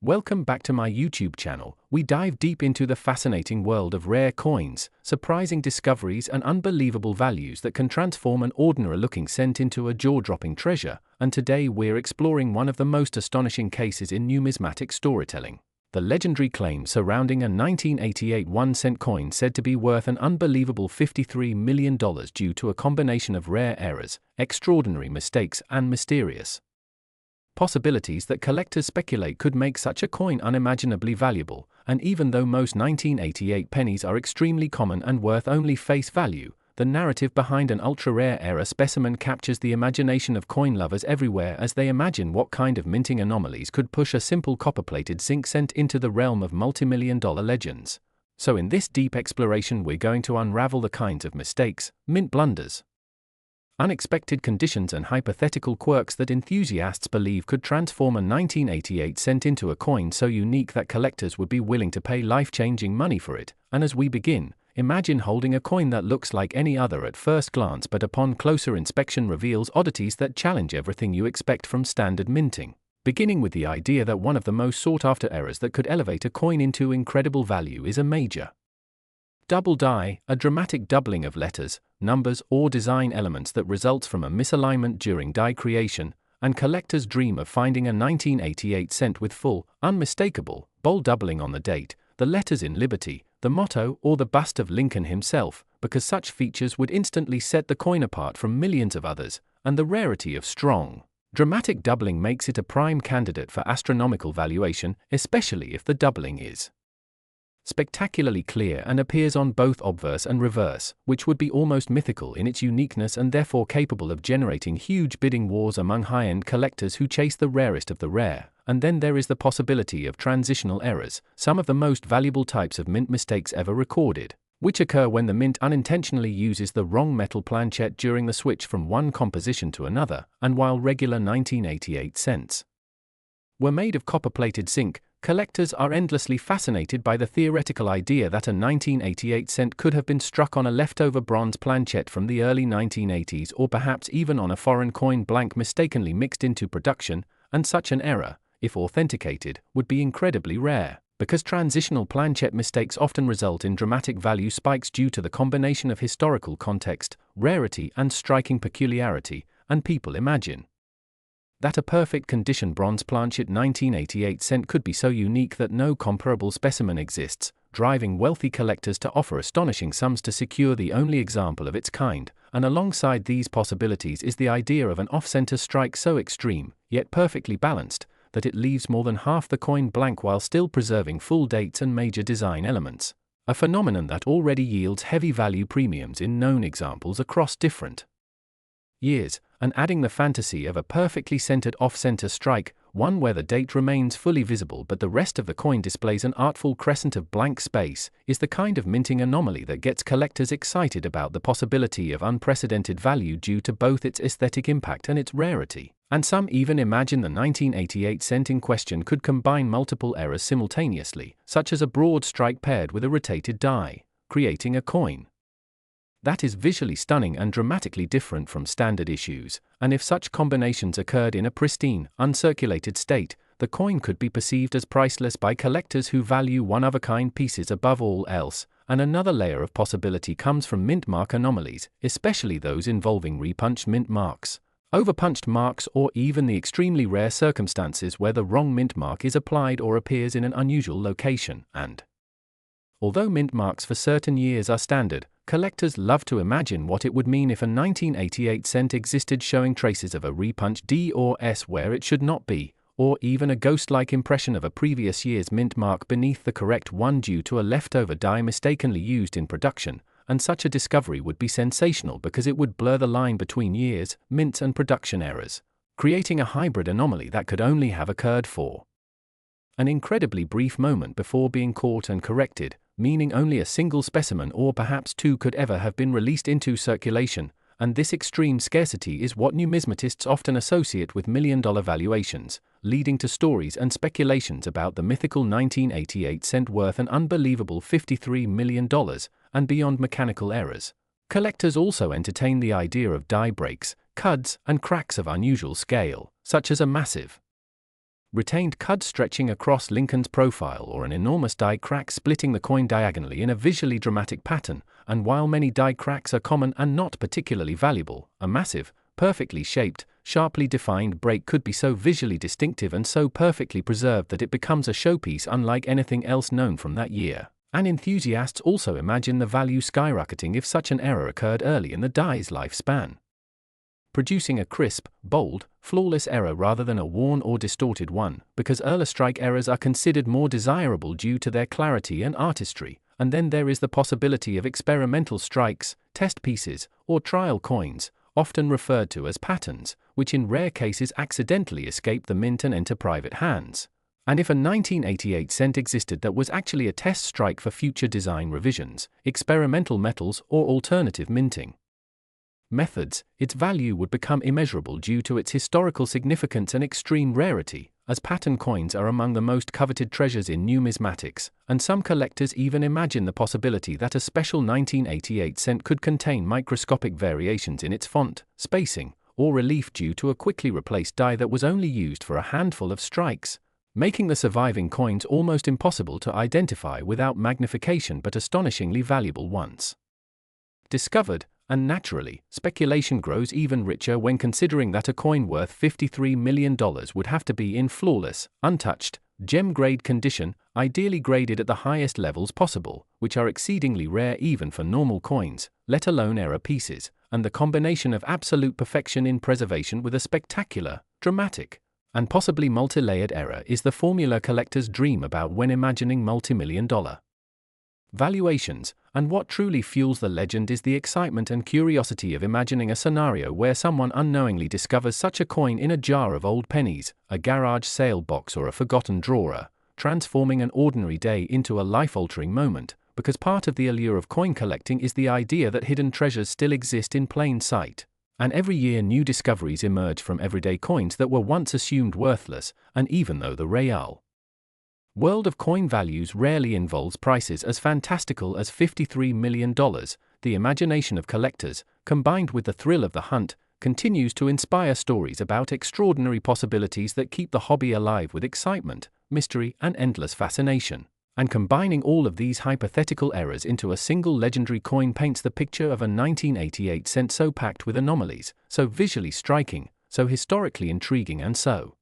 Welcome back to my YouTube channel. We dive deep into the fascinating world of rare coins, surprising discoveries and unbelievable values that can transform an ordinary-looking cent into a jaw-dropping treasure, and today we're exploring one of the most astonishing cases in numismatic storytelling. The legendary claim surrounding a 1988 1-cent coin said to be worth an unbelievable $53 million due to a combination of rare errors, extraordinary mistakes and mysterious possibilities that collectors speculate could make such a coin unimaginably valuable. And even though most 1988 pennies are extremely common and worth only face value, the narrative behind an ultra-rare error specimen captures the imagination of coin lovers everywhere as they imagine what kind of minting anomalies could push a simple copper-plated zinc cent into the realm of multimillion-dollar legends. So in this deep exploration we're going to unravel the kinds of mistakes, mint blunders, unexpected conditions and hypothetical quirks that enthusiasts believe could transform a 1988 cent into a coin so unique that collectors would be willing to pay life-changing money for it. And as we begin, imagine holding a coin that looks like any other at first glance but upon closer inspection reveals oddities that challenge everything you expect from standard minting. Beginning with the idea that one of the most sought-after errors that could elevate a coin into incredible value is a major double die, a dramatic doubling of letters, numbers, or design elements that results from a misalignment during die creation, and collectors dream of finding a 1988 cent with full, unmistakable, bold doubling on the date, the letters in Liberty, the motto, or the bust of Lincoln himself, because such features would instantly set the coin apart from millions of others, and the rarity of strong, dramatic doubling makes it a prime candidate for astronomical valuation, especially if the doubling is spectacularly clear and appears on both obverse and reverse, which would be almost mythical in its uniqueness and therefore capable of generating huge bidding wars among high-end collectors who chase the rarest of the rare. And then there is the possibility of transitional errors, some of the most valuable types of mint mistakes ever recorded, which occur when the mint unintentionally uses the wrong metal planchet during the switch from one composition to another. And while regular 1988 cents were made of copper-plated zinc, collectors are endlessly fascinated by the theoretical idea that a 1988 cent could have been struck on a leftover bronze planchet from the early 1980s or perhaps even on a foreign coin blank mistakenly mixed into production, and such an error, if authenticated, would be incredibly rare, because transitional planchet mistakes often result in dramatic value spikes due to the combination of historical context, rarity and striking peculiarity, and people imagine that a perfect condition bronze planchet 1988 cent could be so unique that no comparable specimen exists, driving wealthy collectors to offer astonishing sums to secure the only example of its kind. And alongside these possibilities is the idea of an off-center strike so extreme, yet perfectly balanced, that it leaves more than half the coin blank while still preserving full dates and major design elements, a phenomenon that already yields heavy value premiums in known examples across different years. And adding the fantasy of a perfectly centered off-center strike, one where the date remains fully visible but the rest of the coin displays an artful crescent of blank space, is the kind of minting anomaly that gets collectors excited about the possibility of unprecedented value due to both its aesthetic impact and its rarity. And some even imagine the 1988 cent in question could combine multiple errors simultaneously, such as a broad strike paired with a rotated die, creating a coin that is visually stunning and dramatically different from standard issues. And if such combinations occurred in a pristine, uncirculated state, the coin could be perceived as priceless by collectors who value one-of-a-kind pieces above all else. And another layer of possibility comes from mint mark anomalies, especially those involving repunched mint marks, overpunched marks, or even the extremely rare circumstances where the wrong mint mark is applied or appears in an unusual location. And although mint marks for certain years are standard, collectors love to imagine what it would mean if a 1988 cent existed showing traces of a repunched D or S where it should not be, or even a ghost-like impression of a previous year's mint mark beneath the correct one due to a leftover die mistakenly used in production. And such a discovery would be sensational because it would blur the line between years, mints and production errors, creating a hybrid anomaly that could only have occurred for an incredibly brief moment before being caught and corrected, meaning only a single specimen or perhaps two could ever have been released into circulation. And this extreme scarcity is what numismatists often associate with million-dollar valuations, leading to stories and speculations about the mythical 1988 cent worth an unbelievable $53 million, and beyond mechanical errors. Collectors also entertain the idea of die breaks, cuds, and cracks of unusual scale, such as a massive retained cud stretching across Lincoln's profile, or an enormous die crack splitting the coin diagonally in a visually dramatic pattern. And while many die cracks are common and not particularly valuable, a massive, perfectly shaped, sharply defined break could be so visually distinctive and so perfectly preserved that it becomes a showpiece unlike anything else known from that year. And enthusiasts also imagine the value skyrocketing if such an error occurred early in the die's lifespan, producing a crisp, bold, flawless error rather than a worn or distorted one, because early strike errors are considered more desirable due to their clarity and artistry. And then there is the possibility of experimental strikes, test pieces, or trial coins, often referred to as patterns, which in rare cases accidentally escape the mint and enter private hands. And if a 1988 cent existed that was actually a test strike for future design revisions, experimental metals, or alternative minting methods, its value would become immeasurable due to its historical significance and extreme rarity, as pattern coins are among the most coveted treasures in numismatics, and some collectors even imagine the possibility that a special 1988 cent could contain microscopic variations in its font, spacing, or relief due to a quickly replaced die that was only used for a handful of strikes, making the surviving coins almost impossible to identify without magnification but astonishingly valuable once discovered. And naturally, speculation grows even richer when considering that a coin worth $53 million would have to be in flawless, untouched, gem-grade condition, ideally graded at the highest levels possible, which are exceedingly rare even for normal coins, let alone error pieces, and the combination of absolute perfection in preservation with a spectacular, dramatic, and possibly multi-layered error is the formula collectors dream about when imagining multi-million-dollar valuations. And what truly fuels the legend is the excitement and curiosity of imagining a scenario where someone unknowingly discovers such a coin in a jar of old pennies, a garage sale box, or a forgotten drawer, transforming an ordinary day into a life-altering moment, because part of the allure of coin collecting is the idea that hidden treasures still exist in plain sight. And every year new discoveries emerge from everyday coins that were once assumed worthless, and even though the real world of coin values rarely involves prices as fantastical as $53 million, the imagination of collectors, combined with the thrill of the hunt, continues to inspire stories about extraordinary possibilities that keep the hobby alive with excitement, mystery, and endless fascination. And combining all of these hypothetical errors into a single legendary coin paints the picture of a 1988 cent so packed with anomalies, so visually striking, so historically intriguing, and so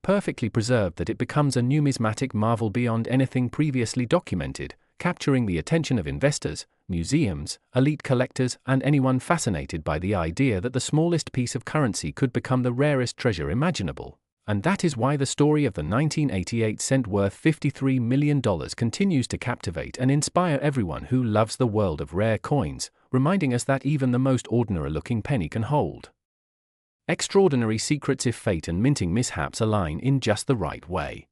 perfectly preserved that it becomes a numismatic marvel beyond anything previously documented, capturing the attention of investors, museums, elite collectors, and anyone fascinated by the idea that the smallest piece of currency could become the rarest treasure imaginable. And that is why the story of the 1988 cent worth $53 million continues to captivate and inspire everyone who loves the world of rare coins, reminding us that even the most ordinary-looking penny can hold extraordinary secrets if fate and minting mishaps align in just the right way.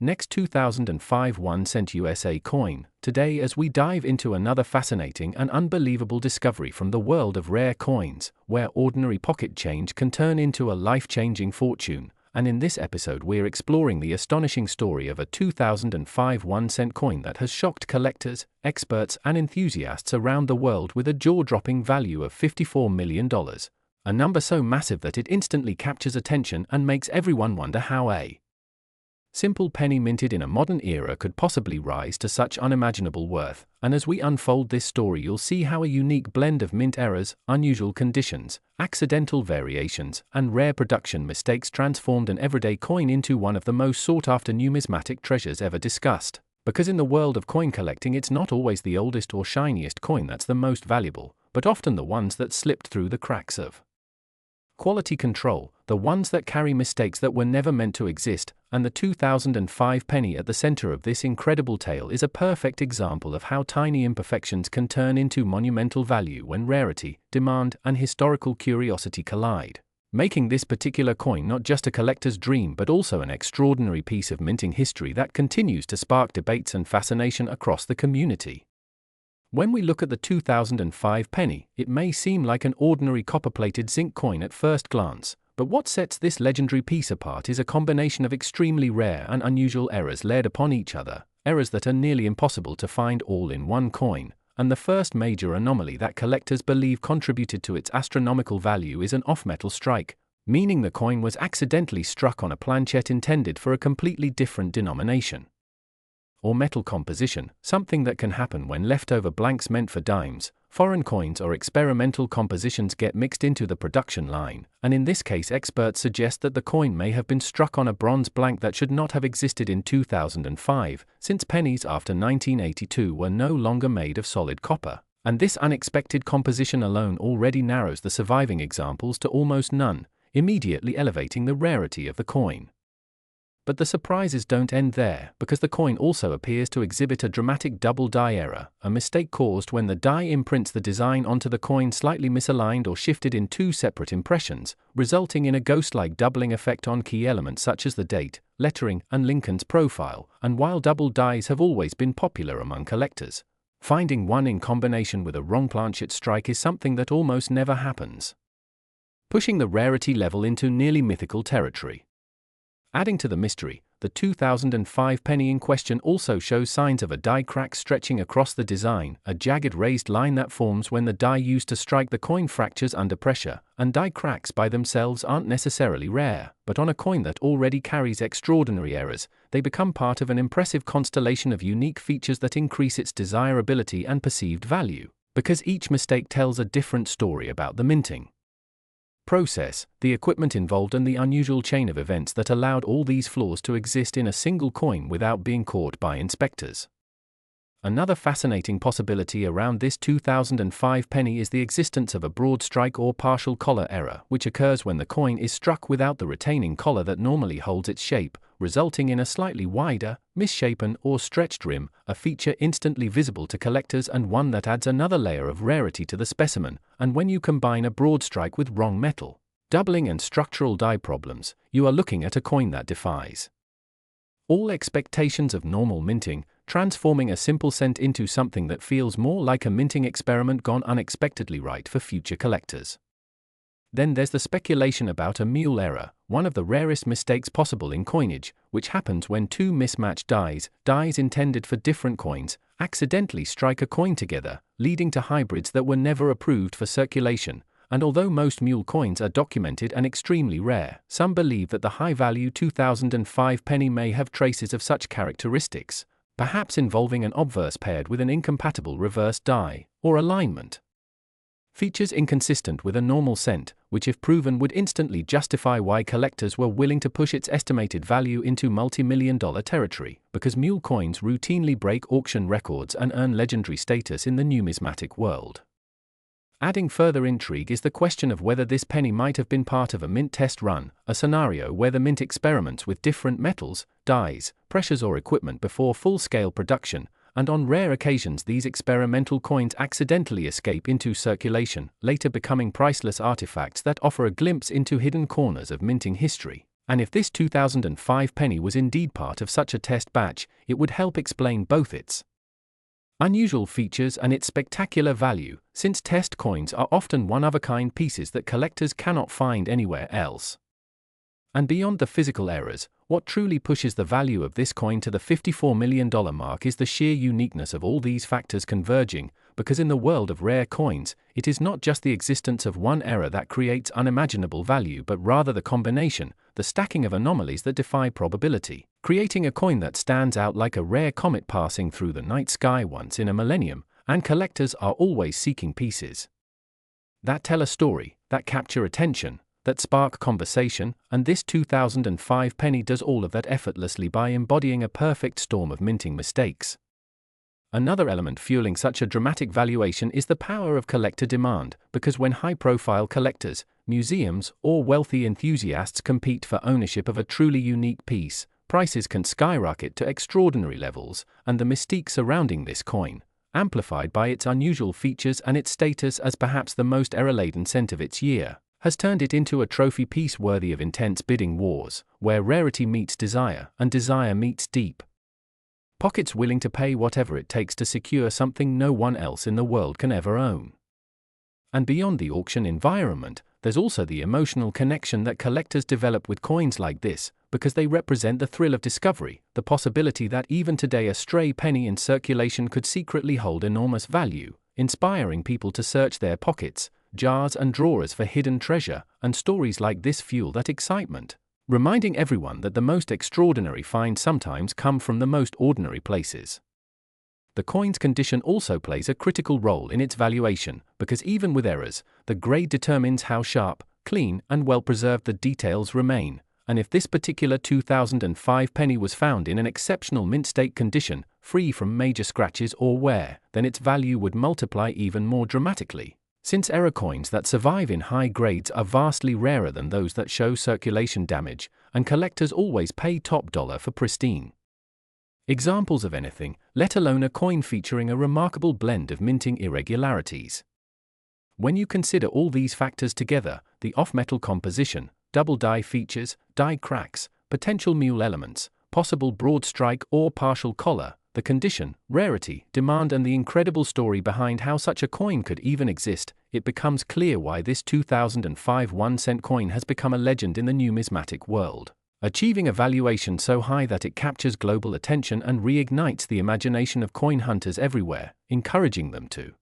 Next, 2005 1 cent USA coin, today as we dive into another fascinating and unbelievable discovery from the world of rare coins, where ordinary pocket change can turn into a life-changing fortune. And in this episode we're exploring the astonishing story of a 2005 1 cent coin that has shocked collectors, experts, and enthusiasts around the world with a jaw-dropping value of $54 million. A number so massive that it instantly captures attention and makes everyone wonder how a simple penny minted in a modern era could possibly rise to such unimaginable worth. And as we unfold this story, you'll see how a unique blend of mint errors, unusual conditions, accidental variations, and rare production mistakes transformed an everyday coin into one of the most sought-after numismatic treasures ever discussed. Because in the world of coin collecting, it's not always the oldest or shiniest coin that's the most valuable, but often the ones that slipped through the cracks of quality control, the ones that carry mistakes that were never meant to exist. And the 2005 penny at the center of this incredible tale is a perfect example of how tiny imperfections can turn into monumental value when rarity, demand, and historical curiosity collide, making this particular coin not just a collector's dream but also an extraordinary piece of minting history that continues to spark debates and fascination across the community. When we look at the 2005 penny, it may seem like an ordinary copper-plated zinc coin at first glance, but what sets this legendary piece apart is a combination of extremely rare and unusual errors layered upon each other, errors that are nearly impossible to find all in one coin. And the first major anomaly that collectors believe contributed to its astronomical value is an off-metal strike, meaning the coin was accidentally struck on a planchet intended for a completely different denomination or metal composition, something that can happen when leftover blanks meant for dimes, foreign coins or experimental compositions get mixed into the production line, and in this case experts suggest that the coin may have been struck on a bronze blank that should not have existed in 2005, since pennies after 1982 were no longer made of solid copper, and this unexpected composition alone already narrows the surviving examples to almost none, immediately elevating the rarity of the coin. But the surprises don't end there, because the coin also appears to exhibit a dramatic double die error, a mistake caused when the die imprints the design onto the coin slightly misaligned or shifted in two separate impressions, resulting in a ghost-like doubling effect on key elements such as the date, lettering, and Lincoln's profile. And while double dies have always been popular among collectors, finding one in combination with a wrong planchet strike is something that almost never happens, pushing the rarity level into nearly mythical territory. Adding to the mystery, the 2005 penny in question also shows signs of a die crack stretching across the design, a jagged raised line that forms when the die used to strike the coin fractures under pressure, and die cracks by themselves aren't necessarily rare, but on a coin that already carries extraordinary errors, they become part of an impressive constellation of unique features that increase its desirability and perceived value, because each mistake tells a different story about the minting process, the equipment involved, and the unusual chain of events that allowed all these flaws to exist in a single coin without being caught by inspectors. Another fascinating possibility around this 2005 penny is the existence of a broad strike or partial collar error, which occurs when the coin is struck without the retaining collar that normally holds its shape, resulting in a slightly wider, misshapen, or stretched rim, a feature instantly visible to collectors and one that adds another layer of rarity to the specimen. And when you combine a broad strike with wrong metal, doubling, and structural die problems, you are looking at a coin that defies all expectations of normal minting, transforming a simple cent into something that feels more like a minting experiment gone unexpectedly right for future collectors. Then there's the speculation about a mule error, one of the rarest mistakes possible in coinage, which happens when two mismatched dies intended for different coins, accidentally strike a coin together, leading to hybrids that were never approved for circulation. And although most mule coins are documented and extremely rare, some believe that the high-value 2005 penny may have traces of such characteristics, perhaps involving an obverse paired with an incompatible reverse die, or alignment. Features inconsistent with a normal cent, which if proven would instantly justify why collectors were willing to push its estimated value into multi-million-dollar territory, because mule coins routinely break auction records and earn legendary status in the numismatic world. Adding further intrigue is the question of whether this penny might have been part of a mint test run, a scenario where the mint experiments with different metals, dyes, pressures, or equipment before full-scale production, and on rare occasions these experimental coins accidentally escape into circulation, later becoming priceless artifacts that offer a glimpse into hidden corners of minting history. And if this 2005 penny was indeed part of such a test batch, it would help explain both its unusual features and its spectacular value, since test coins are often one-of-a-kind pieces that collectors cannot find anywhere else. And beyond the physical errors, what truly pushes the value of this coin to the $54 million mark is the sheer uniqueness of all these factors converging, because in the world of rare coins, it is not just the existence of one error that creates unimaginable value, but rather the combination, the stacking of anomalies that defy probability, creating a coin that stands out like a rare comet passing through the night sky once in a millennium. And collectors are always seeking pieces that tell a story, that capture attention, that spark conversation, and this 2005 penny does all of that effortlessly by embodying a perfect storm of minting mistakes. Another element fueling such a dramatic valuation is the power of collector demand, because when high-profile collectors, museums, or wealthy enthusiasts compete for ownership of a truly unique piece, prices can skyrocket to extraordinary levels, and the mystique surrounding this coin, amplified by its unusual features and its status as perhaps the most error-laden cent of its year, has turned it into a trophy piece worthy of intense bidding wars, where rarity meets desire and desire meets deep pockets willing to pay whatever it takes to secure something no one else in the world can ever own. And beyond the auction environment, there's also the emotional connection that collectors develop with coins like this, because they represent the thrill of discovery, the possibility that even today a stray penny in circulation could secretly hold enormous value, inspiring people to search their pockets, jars and drawers for hidden treasure, and stories like this fuel that excitement, reminding everyone that the most extraordinary finds sometimes come from the most ordinary places. The coin's condition also plays a critical role in its valuation, because even with errors, the grade determines how sharp, clean, and well-preserved the details remain, and if this particular 2005 penny was found in an exceptional mint state condition, free from major scratches or wear, then its value would multiply even more dramatically, since error coins that survive in high grades are vastly rarer than those that show circulation damage, and collectors always pay top dollar for pristine examples of anything, let alone a coin featuring a remarkable blend of minting irregularities. When you consider all these factors together, the off-metal composition, double die features, die cracks, potential mule elements, possible broad strike or partial collar, the condition, rarity, demand, and the incredible story behind how such a coin could even exist, it becomes clear why this 2005 1-cent coin has become a legend in the numismatic world, achieving a valuation so high that it captures global attention and reignites the imagination of coin hunters everywhere, encouraging them to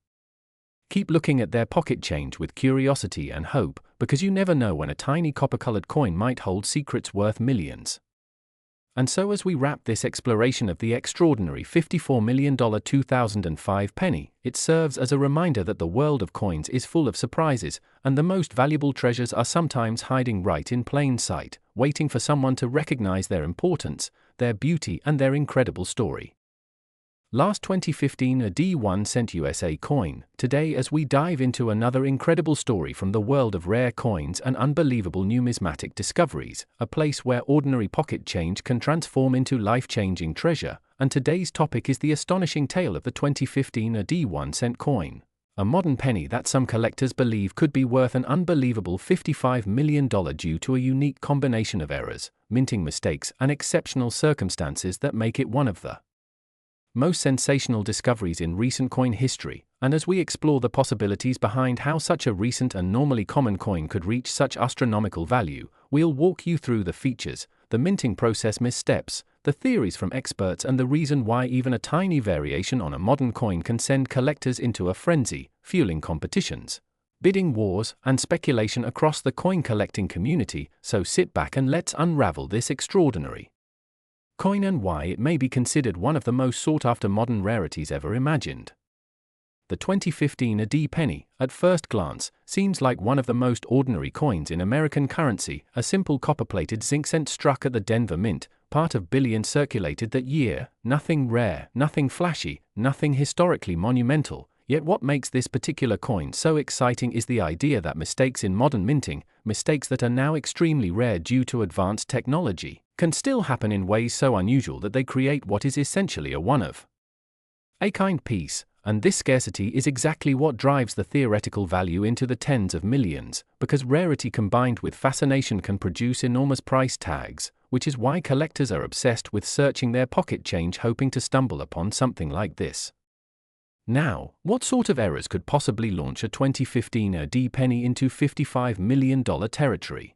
keep looking at their pocket change with curiosity and hope, because you never know when a tiny copper-colored coin might hold secrets worth millions. And so as we wrap this exploration of the extraordinary $54 million 2005 penny, it serves as a reminder that the world of coins is full of surprises, and the most valuable treasures are sometimes hiding right in plain sight, waiting for someone to recognize their importance, their beauty, and their incredible story. Last 2015 a D1 cent USA coin, today as we dive into another incredible story from the world of rare coins and unbelievable numismatic discoveries, a place where ordinary pocket change can transform into life-changing treasure, and today's topic is the astonishing tale of the 2015 a D1 cent coin, a modern penny that some collectors believe could be worth an unbelievable $55 million due to a unique combination of errors, minting mistakes, and exceptional circumstances that make it one of the most sensational discoveries in recent coin history, and as we explore the possibilities behind how such a recent and normally common coin could reach such astronomical value, we'll walk you through the features, the minting process missteps, the theories from experts, and the reason why even a tiny variation on a modern coin can send collectors into a frenzy, fueling competitions, bidding wars, and speculation across the coin collecting community. So sit back and let's unravel this extraordinary coin and why it may be considered one of the most sought-after modern rarities ever imagined. The 2015 a D penny, at first glance, seems like one of the most ordinary coins in American currency, a simple copper-plated zinc cent struck at the Denver Mint, part of billions circulated that year, nothing rare, nothing flashy, nothing historically monumental. Yet what makes this particular coin so exciting is the idea that mistakes in modern minting, mistakes that are now extremely rare due to advanced technology, can still happen in ways so unusual that they create what is essentially a one-of-a-kind piece, and this scarcity is exactly what drives the theoretical value into the tens of millions, because rarity combined with fascination can produce enormous price tags, which is why collectors are obsessed with searching their pocket change hoping to stumble upon something like this. Now, what sort of errors could possibly launch a 2015 a D penny into $55 million territory?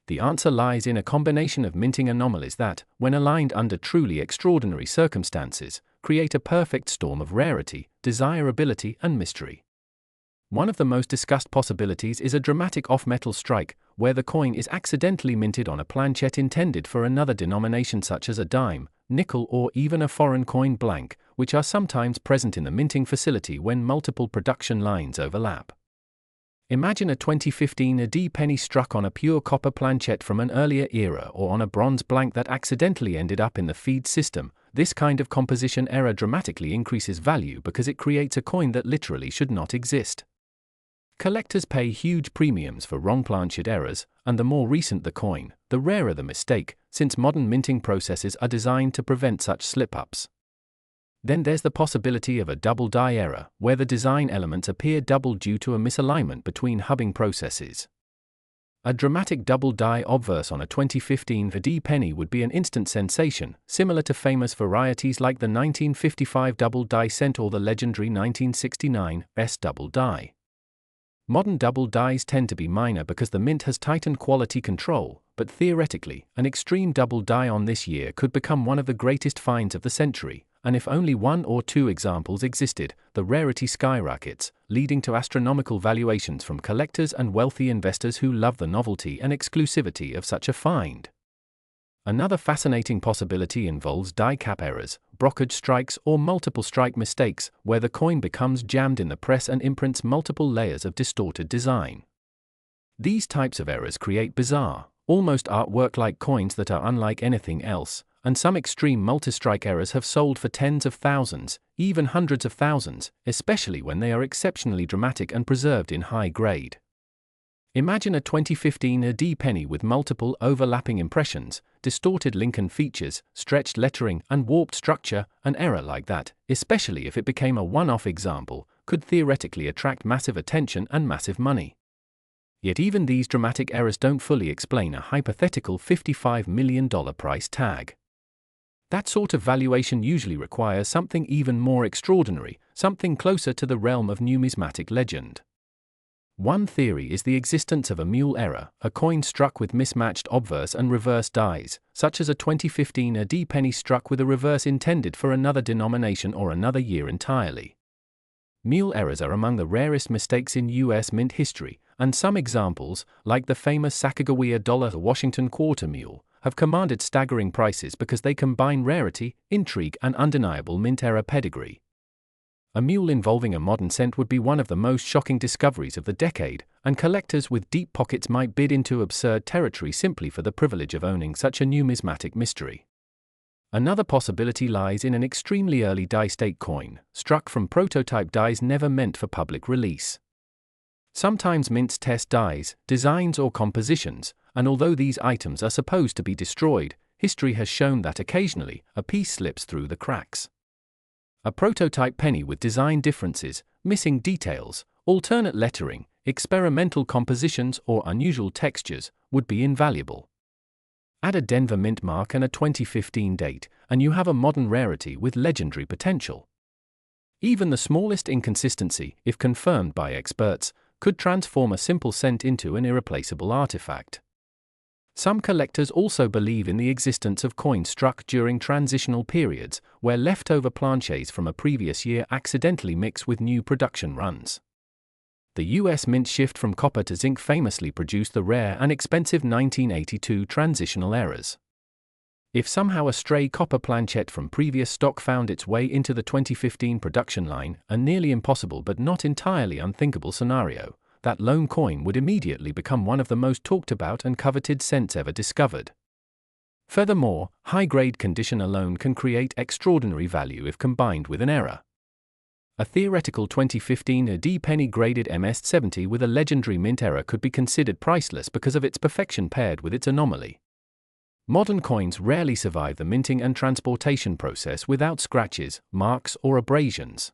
The answer lies in a combination of minting anomalies that, when aligned under truly extraordinary circumstances, create a perfect storm of rarity, desirability, and mystery. One of the most discussed possibilities is a dramatic off-metal strike, where the coin is accidentally minted on a planchette intended for another denomination such as a dime, nickel, or even a foreign coin blank, which are sometimes present in the minting facility when multiple production lines overlap. Imagine a 2015 a D penny struck on a pure copper planchette from an earlier era or on a bronze blank that accidentally ended up in the feed system. This kind of composition error dramatically increases value because it creates a coin that literally should not exist. Collectors pay huge premiums for wrong planchette errors, and the more recent the coin, the rarer the mistake, since modern minting processes are designed to prevent such slip-ups. Then there's the possibility of a double die error, where the design elements appear double due to a misalignment between hubbing processes. A dramatic double die obverse on a 2015 a D penny would be an instant sensation, similar to famous varieties like the 1955 double die cent or the legendary 1969 S double die. Modern double dies tend to be minor because the mint has tightened quality control, but theoretically, an extreme double die on this year could become one of the greatest finds of the century, and if only one or two examples existed, the rarity skyrockets, leading to astronomical valuations from collectors and wealthy investors who love the novelty and exclusivity of such a find. Another fascinating possibility involves die cap errors, blockage strikes, or multiple strike mistakes, where the coin becomes jammed in the press and imprints multiple layers of distorted design. These types of errors create bizarre, almost artwork-like coins that are unlike anything else, and some extreme multi-strike errors have sold for tens of thousands, even hundreds of thousands, especially when they are exceptionally dramatic and preserved in high grade. Imagine a 2015 AD penny with multiple overlapping impressions, distorted Lincoln features, stretched lettering, and warped structure. An error like that, especially if it became a one-off example, could theoretically attract massive attention and massive money. Yet even these dramatic errors don't fully explain a hypothetical $55 million price tag. That sort of valuation usually requires something even more extraordinary, something closer to the realm of numismatic legend. One theory is the existence of a mule error, a coin struck with mismatched obverse and reverse dies, such as a 2015 AD penny struck with a reverse intended for another denomination or another year entirely. Mule errors are among the rarest mistakes in U.S. mint history, and some examples, like the famous Sacagawea dollar Washington quarter mule, have commanded staggering prices because they combine rarity, intrigue, and undeniable mint error pedigree. A mule involving a modern cent would be one of the most shocking discoveries of the decade, and collectors with deep pockets might bid into absurd territory simply for the privilege of owning such a numismatic mystery. Another possibility lies in an extremely early die-state coin, struck from prototype dies never meant for public release. Sometimes mints test dies, designs, or compositions, and although these items are supposed to be destroyed, history has shown that occasionally a piece slips through the cracks. A prototype penny with design differences, missing details, alternate lettering, experimental compositions, or unusual textures would be invaluable. Add a Denver mint mark and a 2015 date, and you have a modern rarity with legendary potential. Even the smallest inconsistency, if confirmed by experts, could transform a simple cent into an irreplaceable artifact. Some collectors also believe in the existence of coins struck during transitional periods, where leftover planches from a previous year accidentally mix with new production runs. The U.S. mint shift from copper to zinc famously produced the rare and expensive 1982 transitional errors. If somehow a stray copper planchette from previous stock found its way into the 2015 production line, a nearly impossible but not entirely unthinkable scenario, that lone coin would immediately become one of the most talked about and coveted cents ever discovered. Furthermore, high-grade condition alone can create extraordinary value if combined with an error. A theoretical 2015 AD penny graded MS-70 with a legendary mint error could be considered priceless because of its perfection paired with its anomaly. Modern coins rarely survive the minting and transportation process without scratches, marks, or abrasions.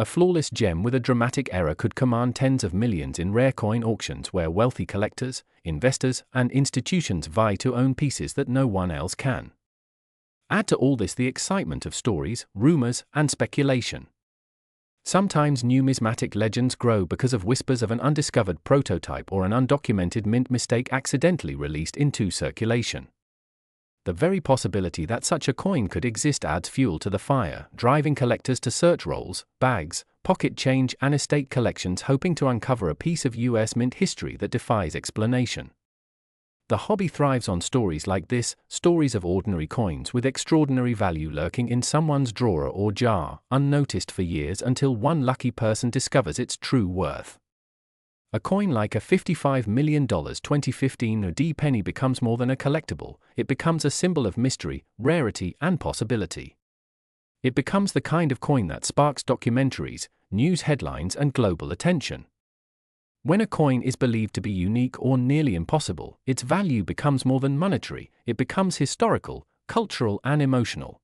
A flawless gem with a dramatic error could command tens of millions in rare coin auctions where wealthy collectors, investors, and institutions vie to own pieces that no one else can. Add to all this the excitement of stories, rumors, and speculation. Sometimes numismatic legends grow because of whispers of an undiscovered prototype or an undocumented mint mistake accidentally released into circulation. The very possibility that such a coin could exist adds fuel to the fire, driving collectors to search rolls, bags, pocket change, and estate collections hoping to uncover a piece of U.S. mint history that defies explanation. The hobby thrives on stories like this, stories of ordinary coins with extraordinary value lurking in someone's drawer or jar, unnoticed for years until one lucky person discovers its true worth. A coin like a $55 million 2015 AD penny becomes more than a collectible, it becomes a symbol of mystery, rarity, and possibility. It becomes the kind of coin that sparks documentaries, news headlines, and global attention. When a coin is believed to be unique or nearly impossible, its value becomes more than monetary, it becomes historical, cultural, and emotional.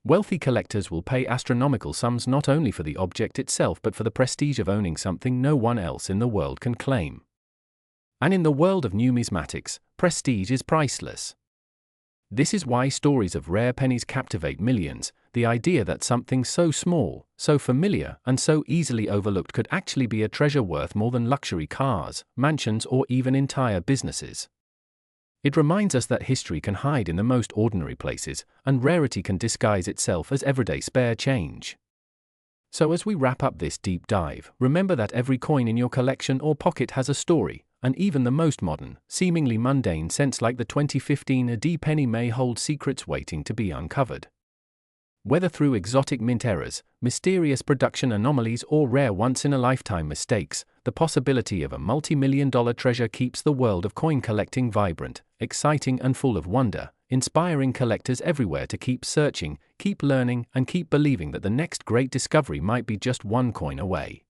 Wealthy collectors will pay astronomical sums not only for the object itself but for the prestige of owning something no one else in the world can claim. And in the world of numismatics, prestige is priceless. This is why stories of rare pennies captivate millions. The idea that something so small, so familiar, and so easily overlooked could actually be a treasure worth more than luxury cars, mansions, or even entire businesses. It reminds us that history can hide in the most ordinary places, and rarity can disguise itself as everyday spare change. So as we wrap up this deep dive, remember that every coin in your collection or pocket has a story, and even the most modern, seemingly mundane cents like the 2015 AD penny may hold secrets waiting to be uncovered. Whether through exotic mint errors, mysterious production anomalies, or rare once-in-a-lifetime mistakes, the possibility of a multi-million-dollar treasure keeps the world of coin collecting vibrant, exciting, and full of wonder, inspiring collectors everywhere to keep searching, keep learning, and keep believing that the next great discovery might be just one coin away.